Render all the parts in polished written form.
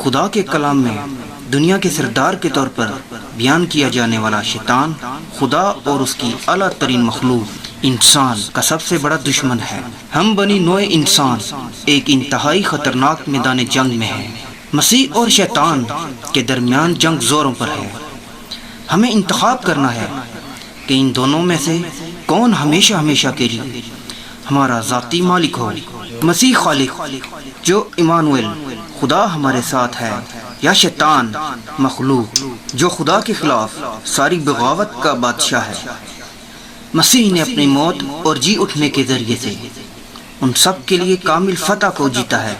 खुदा के कलाम में दुनिया के सरदार के तौर पर बयान किया जाने वाला शैतान खुदा और उसकी आला तरीन मखलूक इंसान का सबसे बड़ा दुश्मन है। हम बनी नोए इंसान एक इंतहाई खतरनाक मैदान जंग में है। मसीह और शैतान के दरमियान जंग जोरों पर है। हमें इंतखाब करना है कि इन दोनों में से कौन हमेशा हमेशा के लिए हमारा ज़ाती मालिक हो। मसीह खालिक जो इमानुएल खुदा हमारे साथ है, या शैतान मखलूक जो खुदा के खिलाफ सारी बगावत का बादशाह है। मसीह ने अपनी मौत और जी उठने के जरिए से उन सब के लिए कामिल फतह को जीता है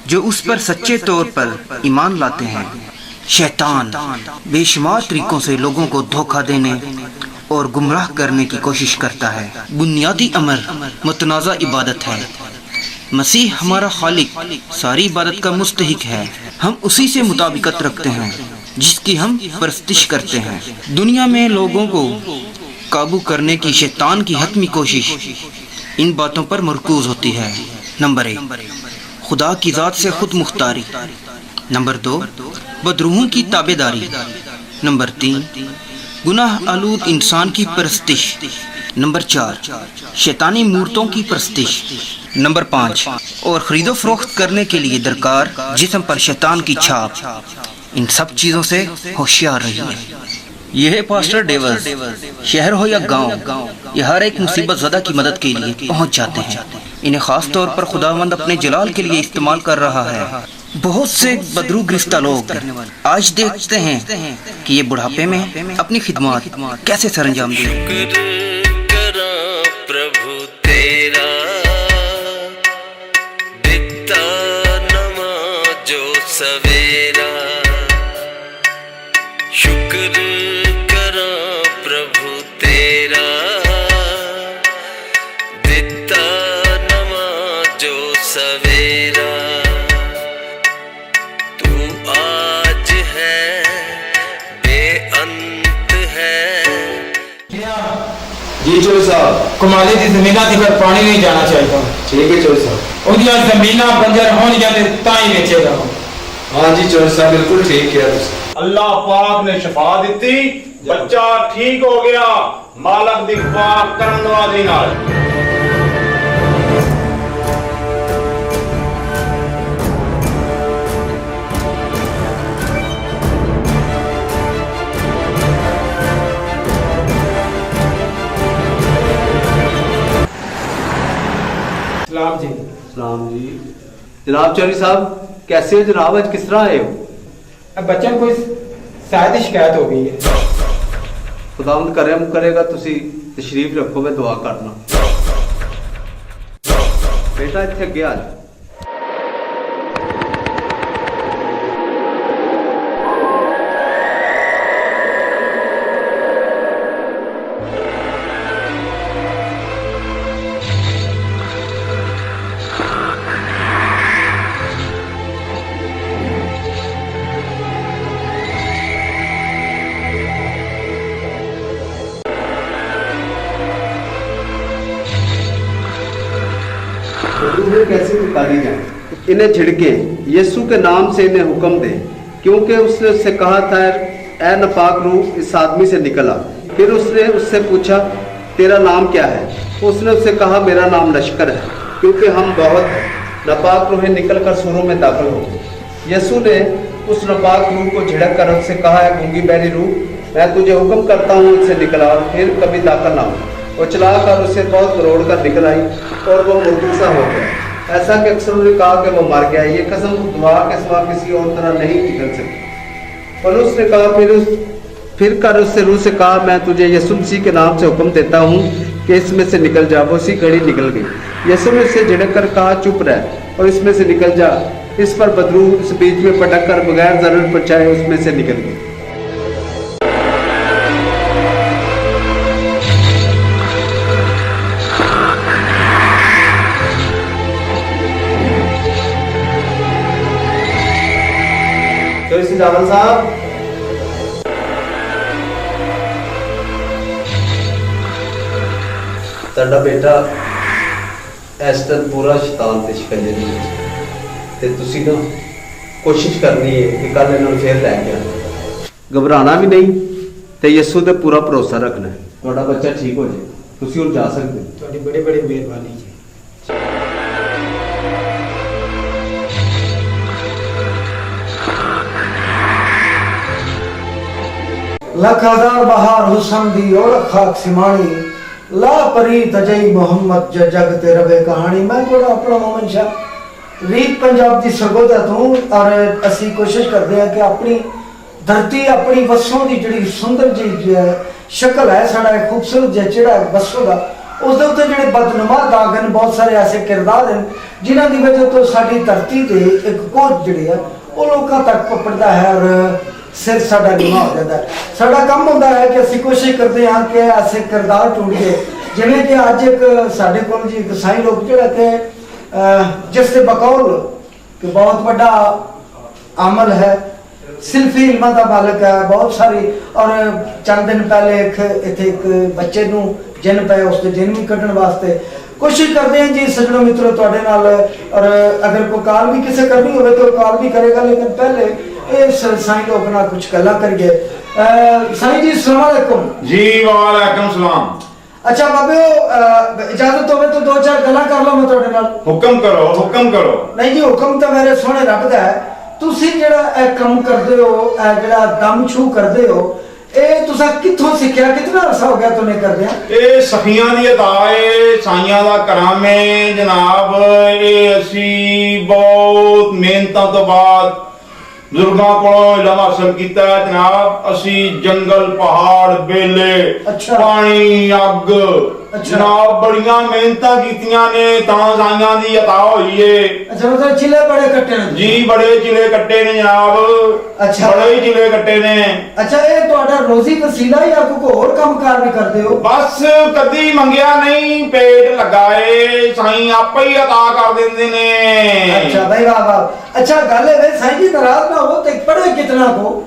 जो उस पर सच्चे तौर पर ईमान लाते हैं। शैतान बेशुमार तरीकों से लोगों को धोखा देने और गुमराह करने की कोशिश करता है। बुनियादी अमर मुतनाज़ा इबादत है। मसीह हमारा खालिक सारी इबादत का मुस्तहिक है। हम उसी से मुताबिकत रखते हैं जिसकी हम परस्तिश करते हैं। दुनिया में लोगों को काबू करने की शैतान की हतमी कोशिश इन बातों पर मरकूज होती है। नंबर 1, खुदा की ज़ात से खुद मुख्तारी। नंबर 2, बदरूहों की ताबेदारी। नंबर 3, गुनाह आलूद इंसान की परस्तिश। नंबर 4, शैतानी मूर्तों की परस्तिश। नंबर 5, और खरीदो फरोख्त करने के लिए दरकार जिस्म पर शैतान की छाप। इन सब चीज़ों से होशियार रहिए। यह पास्टर डेवर्स शहर हो या गांव, ये हर एक मुसीबत ज़दा की मदद के लिए पहुंच जाते हैं। इन्हें खास तौर पर खुदावंद अपने जलाल के लिए इस्तेमाल कर रहा है। बहुत से बदरू गिरफ्ता लोग आज देखते हैं कि ये बुढ़ापे में अपनी खिदमत कैसे सरंजाम दें। सवेरा शुक्र करा प्रभु तेरा, दिता नमा जो सवेरा। तू आज है बेअंत है। जी चोर साहब, कमाले दी जमीना थी पर पानी नहीं जाना चाहिए। ठीक है चोर साहब। उदिया जमीना बंजर होने जाते ताई बेचेगा। हाँ जी चोर साहब, बिल्कुल ठीक किया। अल्लाह पाक ने शफा दी, बच्चा ठीक हो गया। मालक दी पाक करमनवाजी नाल। सलाम जी। सलाम जी। जनाब चौधरी साहब कैसे हो जनाब, आज किस तरह आए हो? अब बच्चे को कोई शायद शिकायत हो गई है। खुदावंद करम करेगा, तुसी तशरीफ रखो, मैं दुआ करना। बेटा इत्थे गया कैसे निकाली जाए। इन्हें छिड़के, यीशु के नाम से इन्हें हुक्म दे, क्योंकि उसने उससे कहा था ऐ नापाक रूह इस आदमी से निकला। फिर उसने उससे पूछा तेरा नाम क्या है? उसने उससे कहा मेरा नाम लश्कर है, क्योंकि हम बहुत हैं। नापाक रूहें निकल कर सूरों में दाखिल हो गई। यीशु ने उस नापाक रूह को झिड़क कर उससे कहा है गूंगी बहरी रूह, मैं तुझे हुक्म करता हूँ उससे निकला और फिर कभी दाखिल ना हो। वो चलाकर उसे बहुत करोड़ कर निकल आई और वो मुर्गी सा हो गया। ऐसा कि अक्सर उन्होंने कहा कि वो मर गया। ये कसम दुआ के सिवा किसी और तरह नहीं निकल सकी। और उसने कहा फिर कर उससे रूह से कहा मैं तुझे यीशु मसीह के नाम से हुक्म देता हूँ कि इसमें से निकल जा। वो उसी घड़ी निकल गई। यीशु ने उससे झिड़क कर कहा चुप रह और इसमें से निकल जा। इस पर बदरू उस बीच में पटक कर बगैर जरूरत पहुंचाए उसमें से निकल गई। जावल साहब, ਤੁਹਾਡਾ बेटा ਇਸ ਤਰ੍ਹਾਂ ਪੂਰਾ ਸ਼ੈਤਾਨ ਤੇ ਸ਼ਿਕੰਜੇ ਦੇ ਵਿੱਚ ਤੇ ਤੁਸੀਂ ਨਾ कोशिश करनी है कि कल इन्होंने फिर लैके आना। घबराना भी नहीं तो यीशु ते पूरा भरोसा रखना है, ਤੁਹਾਡਾ ਬੱਚਾ ठीक हो जाए, ਤੁਸੀਂ ਹੁਣ ਜਾ ਸਕਦੇ ਹੋ। ਤੁਹਾਡੀ ਬੜੀ ਬੜੀ ਮਿਹਰਬਾਨੀ ਜੀ। लख हजार बहार हुसन दी और खाक सिमानी ला परी तजई मोहम्मद जग ते रवे कहानी। मैं थोड़ा अपना मोमन शाह रीत पंजाब की सरगोदा तू और असी कोशिश करते हैं कि अपनी धरती अपनी वसों की जी सुंदर जी शक्ल है, साड़ा खूबसूरत जो चिड़ा वसों का उसके उत्ते जो बदनुमा दाग हैं, बहुत सारे ऐसे किरदार हैं जिन्हों की वजह तो साड़ी धरती से एक कोच जी है वो लोगों तक पपड़ता है और सिर साडा नीवा हो जाता है। साडा काम होता है कि असी कोशिश करते हैं कि ऐसे किरदार ढूंढिए जिवें कि अज एक साडे कोल जी कसाई लोग जिहड़ा कि जिस दे बकौल कि बहुत बड़ा अमल है, सिल्फी इल्मां दा मालक है बहुत सारी। और चंद दिन पहले इत्थे एक बच्चे नूं जिन पे उसके जिन भी कड्ढण वास्ते कोशिश करते हैं जी सज्जनों मित्रों तुहाडे नाल। और अगर कोई कॉल भी किसी करनी हो तो कॉल भी करेगा, लेकिन पहले इस साईं लोग ना कुछ गल्लां करिए। साईं जी अस्सलाम वालेकुम। जी वालेकुम सलाम। अच्छा बाबे इजाजत होवे तो दो चार गल्लां कर लो मैं तुहाडे नाल। हुक्म करो हुक्म करो। नहीं जी हुक्म तो मेरे सोहणे रब दा है। तुसी जेड़ा ए काम करदे हो, ए जेड़ा दम छू करदे हो, ਇਹ ਤੁਸੀਂ ਕਿੱਥੋਂ ਸਿੱਖਿਆ? ਕਿੰਨਾ ਅਰਸਾ ਹੋ ਗਿਆ ਤੁਹਾਨੂੰ ਕਰਦੇ ਆ? ਇਹ ਸਖੀਆਂ ਦੀ ਅਦਾ ਏ, ਸਾਈਆਂ ਦਾ ਕਰਾਮ ਏ ਜਨਾਬ। ਇਹ ਅਸੀਂ ਬਹੁਤ ਮਿਹਨਤਾਂ ਤੋਂ ਬਾਅਦ ਬਜ਼ੁਰਗਾਂ ਕੋਲੋਂ ਇਲਮ ਹਾਸਲ ਕੀਤਾ ਜਨਾਬ। ਅਸੀਂ ਜੰਗਲ ਪਹਾੜ ਬੇਲੇ ਪਾਣੀ ਅੱਗ ਜਨਾਬ ਬੜੀਆਂ ਮਿਹਨਤਾਂ ਕੀਤੀਆਂ ਨੇ ਤਾਂ ਸਾਈਆਂ ਦੀ ਅਤਾ ਹੋਈ ਏ। ਅੱਛਾ ਮਤਲਬ ਚਿਲੇ ਬੜੇ ਕੱਟੇ ਨੇ ਜੀ, ਬੜੇ ਚਿਲੇ ਕੱਟੇ ਨੇ ਜਨਾਬ। ਅੱਛਾ ਬੜੇ ਚਿਲੇ ਕੱਟੇ ਨੇ। ਅੱਛਾ ਇਹ ਤੁਹਾਡਾ ਰੋਜ਼ੀ ਵਸੀਲਾ ਜਾਂ ਕੋਈ ਹੋਰ ਕੰਮਕਾਰ ਵੀ ਕਰਦੇ ਹੋ? ਬਸ ਕਦੀ ਮੰਗਿਆ ਨਹੀਂ, ਪੇਟ ਲੱਗਾ ਏ, ਸਾਈਂ ਆਪੇ ਹੀ ਅਤਾ ਕਰ ਦਿੰਦੇ ਨੇ। ਅੱਛਾ ਭਾਈ ਵਾਹ ਵਾਹ। ਅੱਛਾ ਗੱਲ ਹੈ ਵੇ ਸਾਈਂ ਜੀ ਨਾਰਾਜ਼ ਨਾ ਹੋ ਤੇ ਪੜ੍ਹੇ ਕਿਤਨਾ ਕੋ?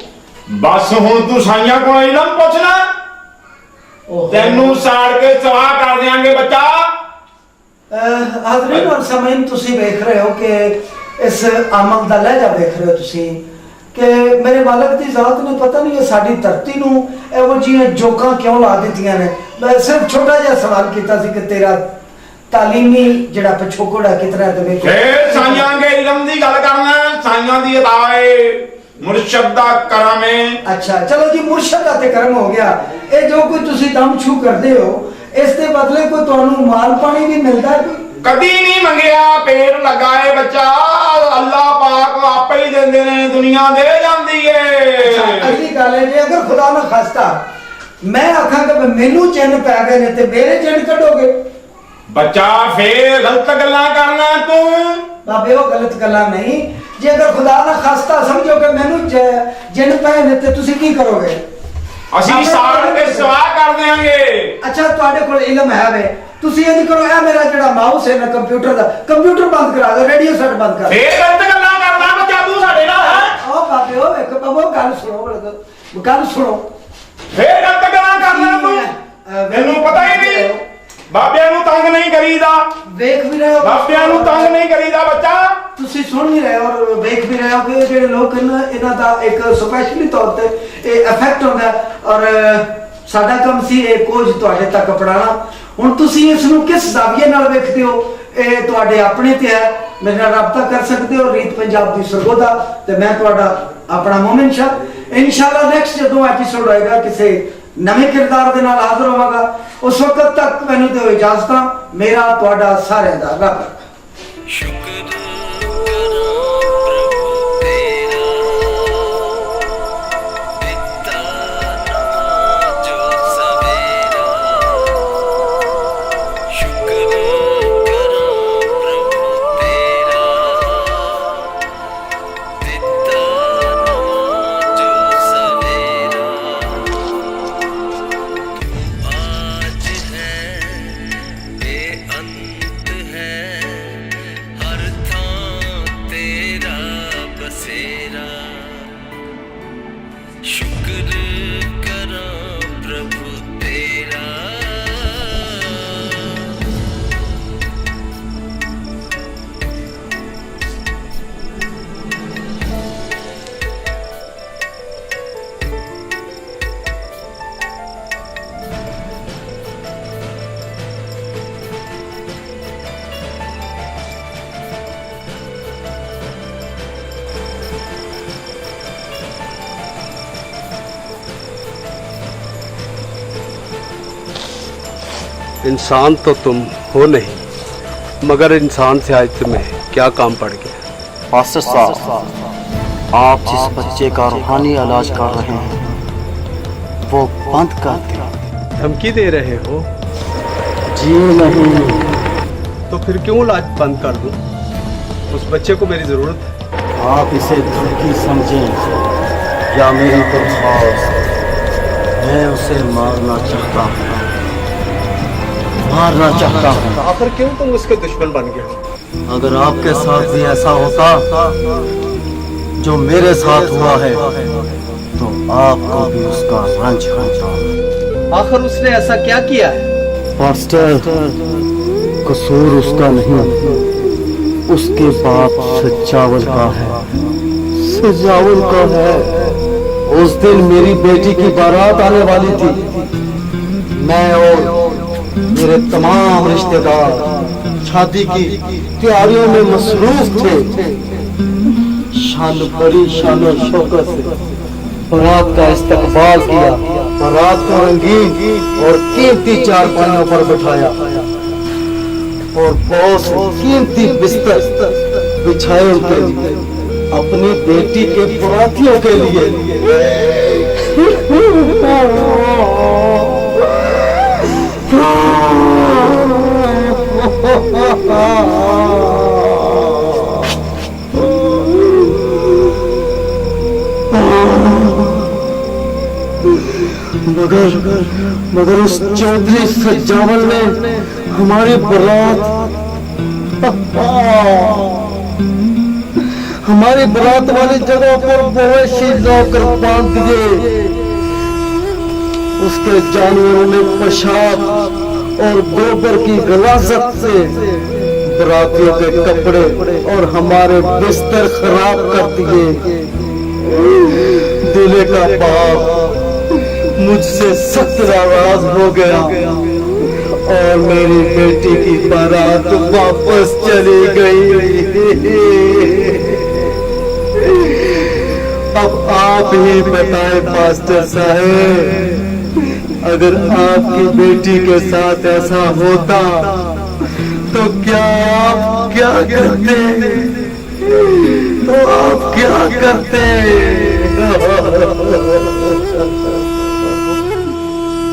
ਬਸ ਹੁਣ ਤੂੰ ਸਾਈਆਂ ਕੋਲ ਇਲਮ ਪੁੱਛਣਾ, ਤੈਨੂੰ ਸਾੜ ਕੇ ਸਵਾਹ ਕਰ ਦਿਆਂਗੇ ਬੱਚਾ। ਹਾਜ਼ਰੀਨ ਔਰ ਸਮੇਂ ਤੁਸੀਂ ਵੇਖ ਰਹੇ ਹੋ ਕਿ ਇਸ ਅਮਲ ਦਾ ਲਹਿਜਾ ਵੇਖ ਰਹੇ ਹੋ ਤੁਸੀਂ ਕਿ ਮੇਰੇ ਮਾਲਕ ਦੀ ਜ਼ਾਤ ਨੂੰ ਪਤਾ ਨਹੀਂ ਹੈ ਸਾਡੀ ਧਰਤੀ ਨੂੰ ਇਹੋ ਜਿਹੀਆਂ ਜੋਕਾਂ ਕਿਉਂ ਲਾ ਦਿੱਤੀਆਂ ਨੇ। ਮੈਂ ਸਿਰਫ ਛੋਟਾ ਜਿਹਾ ਸਵਾਲ ਕੀਤਾ ਸੀ ਕਿ ਤੇਰਾ ਤਾਲੀਮੀ ਜਿਹੜਾ ਪਿਛੋਕੜ ਹੈ ਕਿਤਨਾ ਤੇ ਵੇਖ ਫੇਰ ਸਾਈਆਂ ਦੇ ਇਲਮ ਦੀ ਗੱਲ ਕਰਨਾ, ਸਾਈਆਂ ਦੀ ਅਤਾ ਏ, ਮੁਰਸ਼ਦ ਦਾ ਕਰਮ ਏ। ਅੱਛਾ ਚਲੋ ਜੀ ਮੁਰਸ਼ਦ ਦਾ ਤੇ ਕਰਮ ਹੋ ਗਿਆ। ਇਹ ਜੋ ਕੋਈ ਤੁਸੀਂ ਦਮ ਛੂ ਕਰਦੇ ਹੋ ਇਸ ਦੇ ਬਦਲੇ ਕੋਈ ਤੁਹਾਨੂੰ ਮਾਲ ਪਾਣੀ ਵੀ ਮਿਲਦਾ ਹੈ? ਕਦੀ ਨਹੀਂ ਮੰਗਿਆ, ਪੇਟ ਲੱਗਾ ਏ ਬੱਚਾ। ਅੱਲਾਹ ਪਾਕ ਆਪੇ ਹੀ ਦਿੰਦੇ ਨੇ, ਦੁਨੀਆ ਦੇ ਜਾਂਦੀ ਏ। ਅਗਲੀ ਗੱਲ ਹੈ ਜੇ ਅਗਰ ਖੁਦਾ ਨਾ ਖਾਸਤਾ ਮੈਂ ਆਖਾਂ ਕਿ ਮੈਨੂੰ ਚਿੰਨ ਪੈ ਗਏ ਨੇ ਤੇ ਮੇਰੇ ਚਿੰਨ ਕੱਢੋਗੇ? ਬੱਚਾ ਫੇਰ ਗਲਤ ਗੱਲਾਂ ਕਰਨਾ ਤੂੰ। ਬਾਬੇ ਉਹ ਗਲਤ ਗੱਲਾਂ ਨਹੀਂ। ਜੇ ਅਗਰ ਖੁਦਾ ਨਾ ਖਾਸਤਾ ਸਮਝੋ ਕਿ ਮੈਨੂੰ ਜਿੰਨ ਪਏ ਨੇ ਤੇ ਤੁਸੀਂ ਕੀ ਕਰੋਗੇ? ਅਸੀਂ ਸਾੜ ਕੇ ਸਵਾਹ ਕਰ ਦਿਆਂਗੇ। ਅੱਛਾ ਤੁਹਾਡੇ ਕੋਲ ਇਲਮ ਹੈ ਵੇ, ਤੁਸੀਂ ਇਹ ਨਹੀਂ ਕਰੋ ਇਹ ਮੇਰਾ ਜਿਹੜਾ ਮਾਊਸ ਹੈ ਨਾ ਕੰਪਿਊਟਰ ਦਾ, ਕੰਪਿਊਟਰ ਬੰਦ ਕਰਾ ਦਿਓ, ਰੇਡੀਓ ਸੈੱਟ ਬੰਦ ਕਰ। ਫੇਰ ਗਲਤ ਗੱਲਾਂ ਕਰਦਾ ਬੱਚਾ ਤੂੰ ਸਾਡੇ ਨਾਲ ਹੈ। ਉਹ ਬਾਬੇ ਉਹ ਇੱਕ ਬਾਬਾ ਗੱਲ ਸੁਣੋ ਫੇਰ ਗਲਤ ਗੱਲਾਂ ਕਰਦਾ ਤੂੰ। ਮੈਨੂੰ ਪਤਾ ਹੀ ਨਹੀਂ, ਬਾਬਿਆਂ ਨੂੰ ਤੰਗ ਨਹੀਂ ਕਰੀਦਾ। ਵੇਖ ਵੀ ਰਹੇ ਹੋ ਬਾਬਿਆਂ ਨੂੰ ਤੰਗ ਨਹੀਂ ਕਰੀਦਾ ਬੱਚਾ। ਤੁਸੀਂ ਸੁਣ ਵੀ ਰਹੇ ਹੋ ਔਰ ਵੇਖ ਵੀ ਰਹੇ ਹੋ ਕਿ ਜਿਹੜੇ ਲੋਕ ਇਹਨਾਂ ਦਾ ਇੱਕ ਸਪੈਸ਼ਲੀ ਤੌਰ ਤੇ ਇਹ ਇਫੈਕਟ ਹੁੰਦਾ ਔਰ ਸਾਡਾ ਕੰਮ ਸੀ ਇਹ ਕੋਝ ਤੁਹਾਡੇ ਤੱਕ ਪੜਾਣਾ। ਹੁਣ ਤੁਸੀਂ ਇਸ ਨੂੰ ਕਿਸ ਜ਼ਾਵੀਏ ਨਾਲ ਵੇਖਦੇ ਹੋ ਇਹ ਤੁਹਾਡੇ ਆਪਣੇ ਤੇ ਹੈ। ਮੇਰੇ ਨਾਲ ਰਾਬਤਾ ਕਰ ਸਕਦੇ ਹੋ ਰੀਤ ਪੰਜਾਬ ਦੀ ਸਰਗੋਦਾ ਤੇ ਮੈਂ ਤੁਹਾਡਾ ਆਪਣਾ ਮੋਮਨ ਸ਼ਾਹ। ਇਨਸ਼ਾਅੱਲਾ ਨੈਕਸਟ ਜਦੋਂ ਐਪੀਸੋਡ ਆਏਗਾ ਕਿਸੇ ਨਵੇਂ ਕਿਰਦਾਰ ਦੇ ਨਾਲ ਹਾਜ਼ਰ ਹੋਵਾਂਗਾ। ਉਸ ਵਕਤ ਤੱਕ ਮੈਨੂੰ ਦਿਓ ਇਜਾਜ਼ਤਾਂ। ਮੇਰਾ ਤੁਹਾਡਾ ਸਾਰਿਆਂ ਦਾ ਰੱਬ शुक्र करो प्रभु तेरा, दिता नवा जो सवेरा। शुक्र करो प्रभु तेरा, दिता नवा जो सवेरा। तू आज है बेअंत है, हर थां तेरा बसेरा। शुक्र करो प्रभु तेरा। इंसान तो तुम हो नहीं, मगर इंसान से आज तुम्हें क्या काम पड़ गया? मास्टर साहब, आप जिस बच्चे का रूहानी इलाज कर रहे हैं वो बंद कर दें। धमकी दे रहे हो? जी नहीं। तो फिर क्यों इलाज बंद कर दूं? उस बच्चे को मेरी जरूरत है। आप इसे धमकी समझें या मेरी दरख्वास्त, मैं उसे मारना चाहता हूँ, मारना चाहता हूँ। आखिर क्यों तुम उसके दुश्मन बन गए? अगर आपके साथ भी ऐसा होता जो मेरे साथ हुआ है तो आपको भी उसका रंज होता। आखिर उसने ऐसा क्या किया है? मास्टर, कसूर उसका नहीं, उसके बाप सजावल का है, सजावल का है। उस दिन मेरी बेटी की बारात आने वाली थी। मैं और मेरे तमाम रिश्तेदार शादी की तैयारियों में मसरूफ थे। बड़ी शान और शौकत से बारात का इस्तकबाल किया। बारात को रंगीन और कीमती चारपाइयों पर बिठाया और बहुत से कीमती बिस्तर बिछाए उनके लिए, अपनी बेटी के बारातियों के लिए। मगर उस चौधरी सजावल ने हमारी बारात वाली जगह पर मवेशी लाकर बांध दिए। उसके जानवरों ने पेशाब और गोबर की गलाजत से बरातियों के कपड़े और हमारे बिस्तर खराब कर दिए। दूल्हे का बाप मुझसे सख्त नाराज हो गया और मेरी बेटी की बारात वापस चली गई। अब आप ही बताएं मास्टर साहब, अगर आपकी बेटी के साथ ऐसा होता तो क्या आप क्या करते? तो आप क्या करते?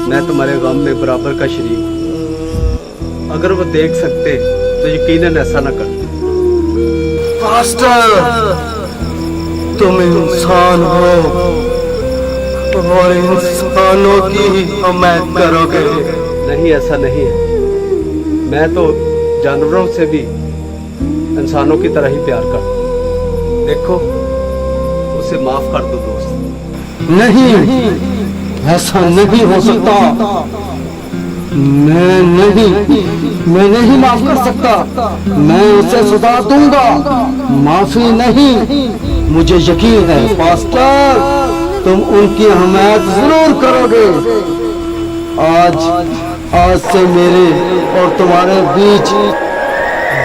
मैं तुम्हारे गम में बराबर का शरीक हूं। अगर वो देख सकते तो यकीनन ऐसा न करते। मास्टर, तुम इंसान हो और इंसानों की हिमायत करोगे। नहीं, ऐसा नहीं है। मैं तो जानवरों से भी इंसानों की तरह ही प्यार करता हूं। देखो, उसे माफ कर दो दोस्त। नहीं, ऐसा नहीं हो सकता। मैं नहीं माफ कर सकता। मैं उसे सजा दूंगा, माफी नहीं। मुझे यकीन है मास्टर, तुम उनकी हिमायत जरूर करोगे। आज से मेरे और तुम्हारे बीच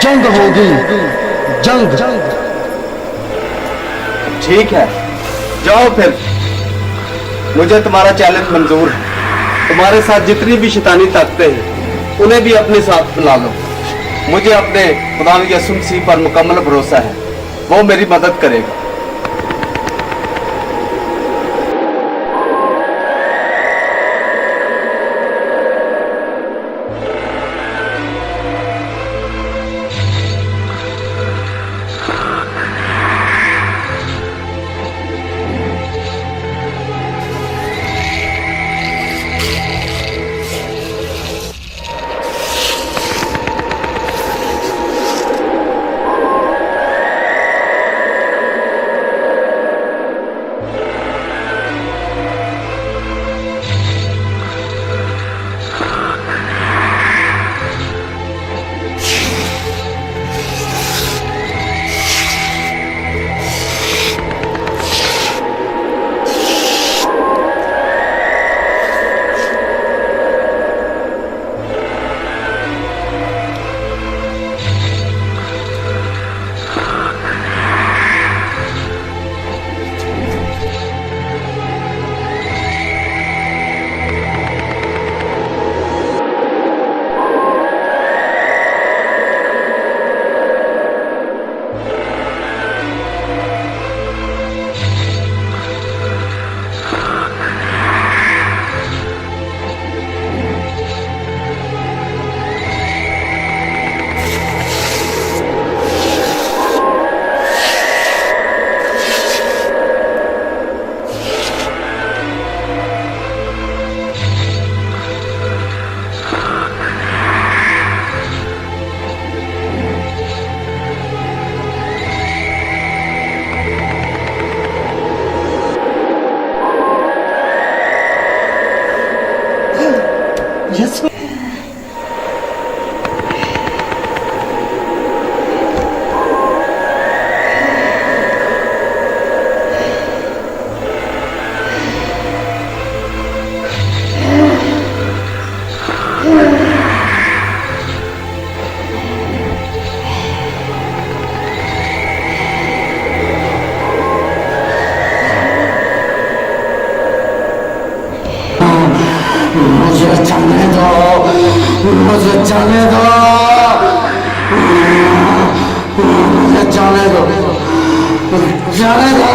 जंग होगी, जंग। ठीक है, जाओ फिर। मुझे तुम्हारा चैलेंज मंजूर है। तुम्हारे साथ जितनी भी शैतानी ताकतें हैं उन्हें भी अपने साथ बुला लो। मुझे अपने खुदा यसू मसीह पर मुकम्मल भरोसा है, वो मेरी मदद करेगा। जिस्म मुझे जाने दो, मुझे जाने दो, मुझे जाने दो, जाने दो।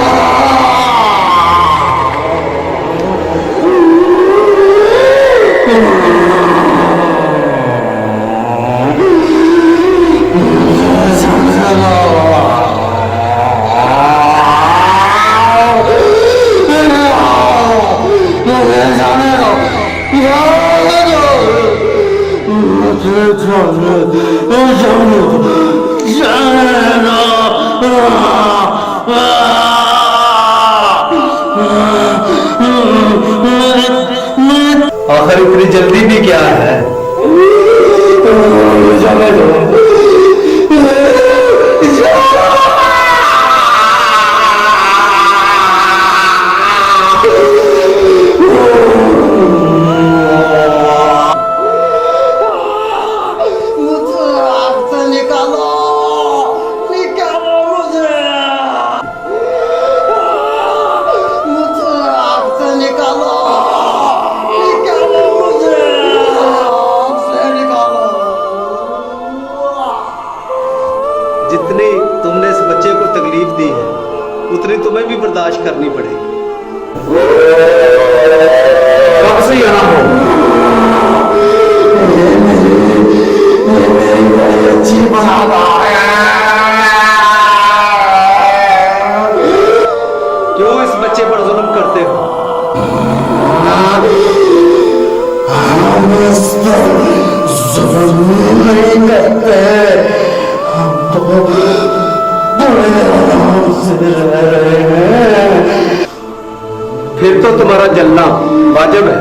आखिर इतनी जल्दी भी क्या है? जाने दो। मुझे आग से निकालो, निकालो मुझे, मुझे आग से निकालो, निकालो मुझे, आग से निकालो। जितनी तुमने इस बच्चे को तकलीफ दी है उतनी तुम्हें भी बर्दाश्त करनी पड़ेगी। कब से यहाँ हो? मेरी अच्छी बनाता है। क्यों इस बच्चे पर जुल्म करते हो? हम इस पर जुल्म नहीं करते, हम तो बुरे आराम से रह रहे हैं। फिर तो तुम्हारा जलना वाजिब है।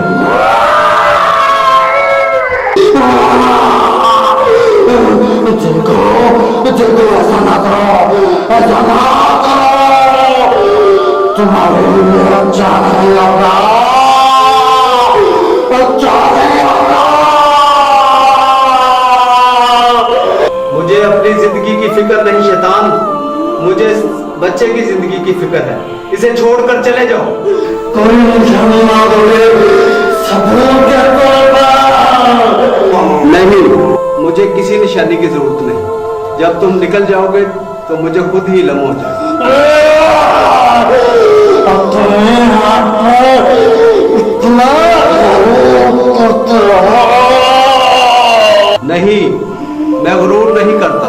जिनको ऐसा ना करो, ऐसा ना करो, तुम्हारे लिए अच्छा नहीं होगा, अच्छा नहीं होगा। मुझे अपनी जिंदगी की फिक्र नहीं शैतान, मुझे इस बच्चे की जिंदगी की फिक्र है। इसे छोड़कर चले जाओ। कोई निशानी ना दोगे, सबूत के तौर पर। नहीं, मुझे किसी निशानी की जरूरत नहीं। जब तुम निकल जाओगे तो मुझे खुद ही इल्म हो जाएगा। अब तुम्हें हाथ पर इतना करते रहो। नहीं, मैं गुरूर नहीं करता।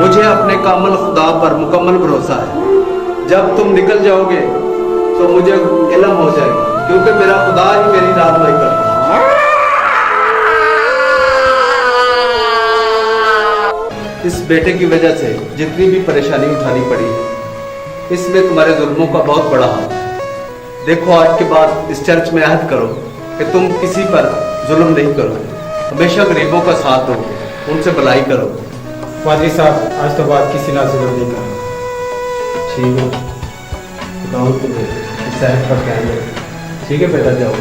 मुझे अपने कामिल खुदा पर मुकम्मल भरोसा है। जब तुम निकल जाओगे तो मुझे इल्म हो जाएगा, क्योंकि मेरा खुदा ही मेरी रहनुमाई करता है। इस बेटे की वजह से जितनी भी परेशानी उठानी पड़ी है, इसमें तुम्हारे जुल्मों का बहुत बड़ा हाथ है। देखो, आज के बाद इस चर्च में अहद करो कि तुम किसी पर जुल्म नहीं करोगे, हमेशा गरीबों का साथ दो, उनसे भलाई करो। पादरी साहब, आज तो बात किसी ना जुल्म नहीं कहा। ठीक है, बहुत सेहत पर ध्यान दो। ठीक है बेटा, जाओ।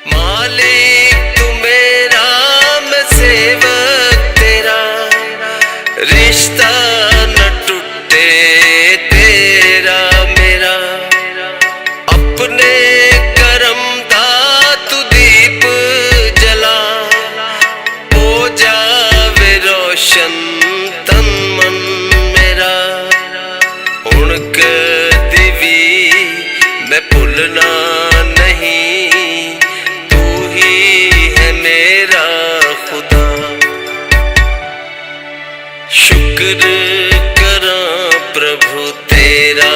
मालिक तू मेरा, मैं सेवक तेरा, रिश्ता न टूटे तेरा मेरा। अपने करम दा तू दीप जला, हो जावे रोशन तन मन मेरा। हुण कदी भी मैं भुलना नहीं, तू ही है मेरा खुदा। शुक्र करा प्रभु तेरा,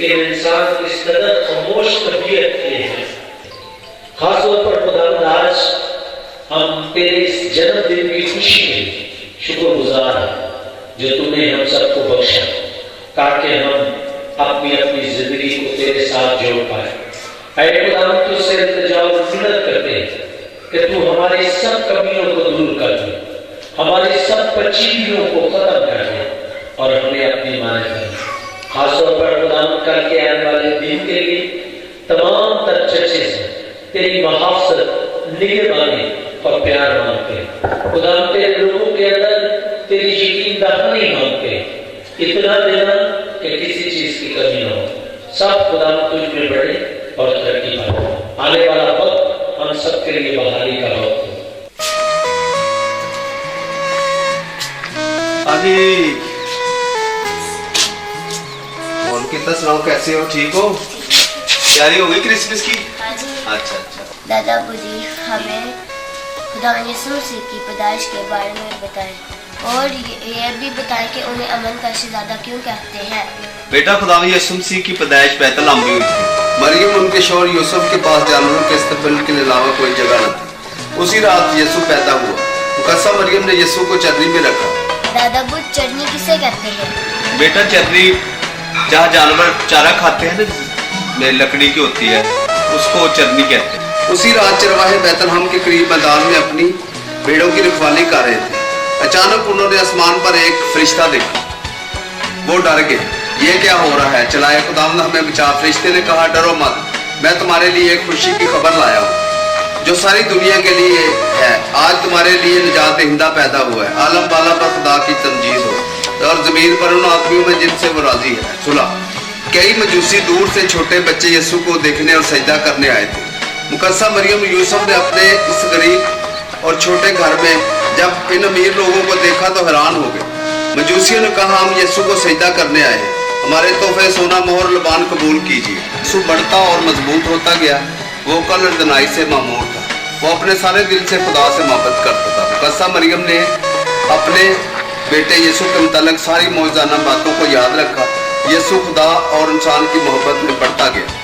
लेकिन इंसान को इस कदर खामोश तबीयत के हैं। खासतौर पर खुदावंद आज हम तेरे इस जन्मदिन की खुशी में शुक्रगुजार हैं जो तूने हम सबको बख्शा ताकि हम अपनी अपनी जिंदगी को तेरे साथ जोड़ पाए। ऐ खुदावंद तुझसे इल्तिजा और मिन्नत करते हैं कि तू हमारी सब कमियों को दूर कर दे, हमारी सब पचीनियों को खत्म कर दे और हमें अपनी माने कर। खासतौर पर खुदावंद कल के आने वाले दिन के लिए तमाम तर चर्चे से तेरी मुहाफ़ज़त, निगहबानी और प्यार मांगते हैं। खुदावंद तेरे लोगों के अंदर तेरी यकीन दहानी मांगते हैं, इतना देना कि किसी चीज की कमी ना हो। सब खुदावंद तुझ में बढ़े और तरक्की पाए। आने वाला वक्त हम सबके लिए बहाली का वक्त हो। अभी बोल कितना सुनाओ, कैसे हो? ठीक हो? तैयारी हो गई क्रिसमस की? अच्छा अच्छा। दादा बुजी हमें खुदा यीशु मसीह की पैदाइश के बारे में बताएं और ये भी बताएं कि उन्हें अमन का शहजादा क्यों कहते हैं। बेटा, खुदा यीशु मसीह की पैदाइश बैतलहम में हुई थी। मरियम उनके शौहर यूसुफ के पास जानवरों के इस्तेमाल के अलावा कोई जगह न थी। उसी रात यीशु पैदा हुआ। मुकद्दसा मरियम ने यीशु को चरनी में रखा। दादा बुज चरनी किसे कहते हैं? बेटा, चरनी जहाँ जानवर चारा खाते हैं ना, लकड़ी की होती है, उसको चरनी कहते हैं। उसी रात चरवाहे बैतलहम के करीब मैदान में अपनी भेड़ों की रखवाली कर रहे थे। अचानक उन्होंने आसमान पर एक फरिश्ता देखा। वो डर गए। ये क्या हो रहा है? चलाए खुदावंद हमें बचा। फरिश्ते ने कहा, डरो मत, मैं तुम्हारे लिए एक खुशी की खबर लाया हूँ जो सारी दुनिया के लिए है। आज तुम्हारे लिए निजात दहिंदा पैदा हुआ है। आलम बाला पर खुदा की तमजीद हो और जमीन पर उन आदमियों में जिनसे वो राजी है। सुला कई मजूसी दूर से छोटे बच्चे यीशु को देखने और सजदा करने आए थे। मुकद्दसा मरियम यूसुफ ने अपने इस गरीब और छोटे घर में जब इन अमीर लोगों को देखा तो हैरान हो गए। मजूसियों ने कहा, हम यीशु को सजदा करने आए हैं, हमारे तोहफे सोना, मोहर, लबान कबूल कीजिए। यीशु बढ़ता और मजबूत होता गया। वो कल दनाई से मामूर था। वो अपने सारे दिल से खुदा से मोहब्बत करता था। मुकद्दसा मरियम ने अपने बेटे यीशु के मुतालिक सारी मौजूदा बातों को याद रखा। यीशु खुदा और इंसान की मोहब्बत में बढ़ता गया।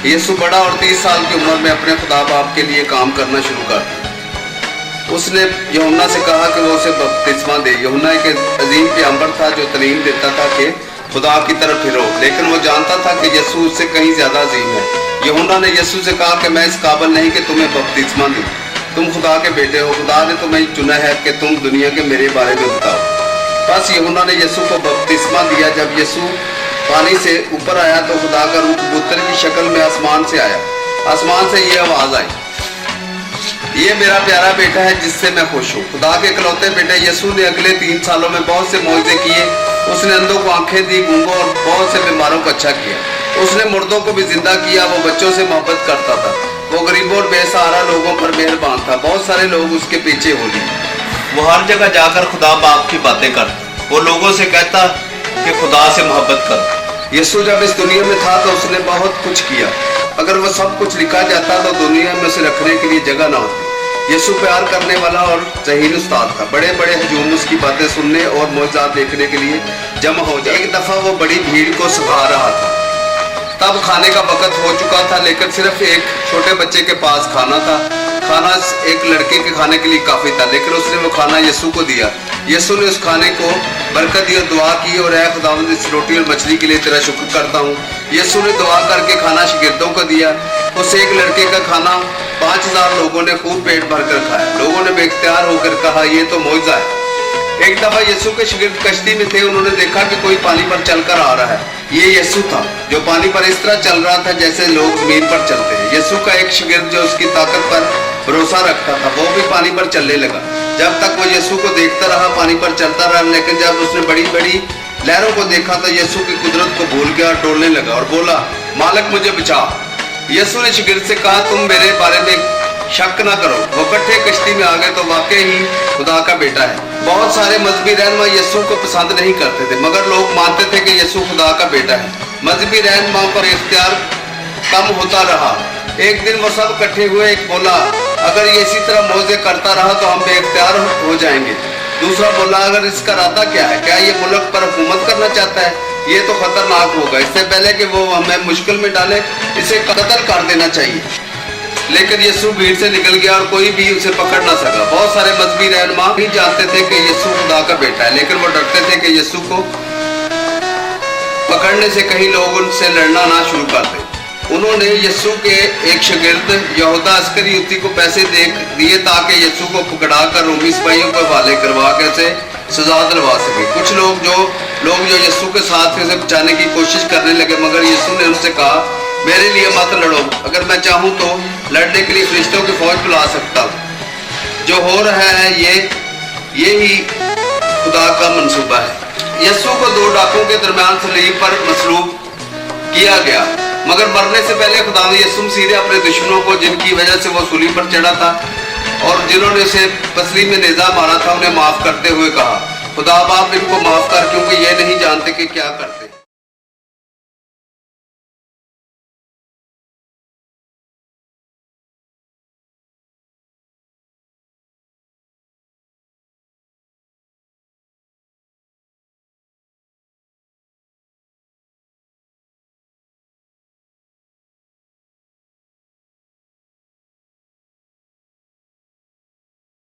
यीशु बड़ा और 30 साल की उम्र में अपने खुदा बाप के लिए काम करना शुरू कर दिया। उसने यूहन्ना से कहा कि वो उसे बपतिस्मा दे। यूहन्ना एक अजीम पैगंबर था जो तालीम देता था कि खुदा की तरफ फिरो, लेकिन वो जानता था कि यीशु उससे कहीं ज्यादा अजीम है। यूहन्ना ने यीशु से कहा कि मैं इस काबिल नहीं कि तुम्हें बपतिस्मा दूं, तुम खुदा के बेटे हो, खुदा ने तुम्हें चुना है कि तुम दुनिया के मेरे बारे में बताओ। बस यूहन्ना ने यीशु को बपतिस्मा दिया। जब यीशु पानी से ऊपर आया तो खुदा का रूप कबूतर की शक्ल में आसमान से आया। आसमान से ये आवाज आई, ये मेरा प्यारा बेटा है जिससे मैं खुश हूँ। खुदा के इकलौते बेटे यीशु ने अगले 3 सालों में बहुत से मौजज़े किए। उसने अंधों को आंखें दी, गूंगों और बहुत से बीमारों को अच्छा किया। उसने मुर्दों को भी जिंदा किया। वो बच्चों से मोहब्बत करता था। वो गरीबों और बेसहारा लोगों पर मेहरबान था। बहुत सारे लोग उसके पीछे हो लिए। वो हर जगह जाकर खुदा बाप की बातें करता। वो लोगों से कहता कि खुदा से मोहब्बत कर। यीशु जब इस दुनिया में था तो उसने बहुत कुछ किया। अगर वो सब कुछ लिखा जाता तो दुनिया में उसे रखने के लिए जगह ना होती। यीशु प्यार करने वाला और ज़हीन उस्ताद था। बड़े बड़े हजूम उसकी बातें सुनने और मौजज़ात देखने के लिए जमा हो जाए। एक दफ़ा वो बड़ी भीड़ को सुधा रहा था। तब खाने का वक्त हो चुका था, लेकिन सिर्फ एक छोटे बच्चे के पास खाना था। खाना एक लड़के के खाने के लिए काफ़ी था, लेकिन उसने वो खाना यीशु को दिया। यीशु ने उस खाने को बरकत दी और दुआ की और ऐ खुदावंद इस रोटी और मछली के लिए तेरा शुक्र करता हूँ। यीशु ने दुआ करके खाना शागिर्दों को दिया। उस एक लड़के का खाना 5000 लोगों ने खूब पेट भरकर खाया। लोगों ने बेख्तियार होकर कहा, ये तो मौजज़ा है। एक दफा यीशु के शागिर्द कश्ती में थे। उन्होंने देखा कि कोई पानी पर चलकर आ रहा है। ये यीशु था जो पानी पर इस तरह चल रहा था जैसे लोग जमीन पर चलते हैं। यीशु का एक शागिर्द जो उसकी ताकत पर भरोसा रखता था, वो भी पानी पर चलने लगा। जब तक वो यीशु को देखता रहा, पानी पर चलता रहा, लेकिन जब उसने बड़ी बड़ी लहरों को देखा तो यीशु की कुदरत को भूल गया और डोलने लगा और बोला, मालिक मुझे बचा। यीशु ने शागिर्द से कहा, तुम मेरे बारे में शक ना करो। वो इकट्ठे कश्ती में आ गए तो वाकई ही खुदा का बेटा है। बहुत सारे मजहबी रहनुमा यीशु को पसंद नहीं करते थे, मगर लोग मानते थे कि यीशु खुदा का बेटा है। मजहबी रहनुमाओं पर इख्तियार कम होता रहा। एक दिन वो सब इकट्ठे हुए। एक बोला, अगर ये इसी तरह मौजे करता रहा तो हम बेइख्तियार हो जाएंगे। दूसरा बोला, अगर इसका इरादा क्या है? क्या ये मुल्क पर हुकूमत करना चाहता है? ये तो खतरनाक होगा। इससे पहले कि वो हमें मुश्किल में डाले, इसे कत्ल कर देना चाहिए। लेकिन यीशु भीड़ से निकल गया और कोई भी उसे पकड़ ना सका। बहुत सारे मजहबी रहनुमा नहीं जानते थे कि यीशु खुदा का बेटा है, लेकिन वो डरते थे कि यीशु को पकड़ने से कहीं लोग उनसे लड़ना ना शुरू कर दें। उन्होंने यीशु के एक शागिर्द यहूदा अस्करियोती को पैसे दिए ताकि यीशु को पकड़ा कर रोमी सिपाहियों को हवाले करवा के उसे सजा दिलवा सके। कुछ लोग जो यीशु के साथ उसे बचाने की कोशिश करने लगे, मगर यीशु ने उनसे कहा, मेरे लिए मत लड़ो, अगर मैं चाहूँ तो लड़ने के लिए फरिश्तों की फौज बुला सकता हूँ। जो हो रहा है ये ही खुदा का मंसूबा है। यीशु को 2 डाकुओं के दरमियान सलीब पर मसलूब किया गया, मगर मरने से पहले खुदा ने यीशु मसीह ने अपने दुश्मनों को, जिनकी वजह से वो सूली पर चढ़ा था और जिन्होंने उसे पसली में नेज़ा मारा था, उन्हें माफ करते हुए कहा, खुदा बाप इनको माफ कर, क्योंकि ये नहीं जानते कि क्या करते।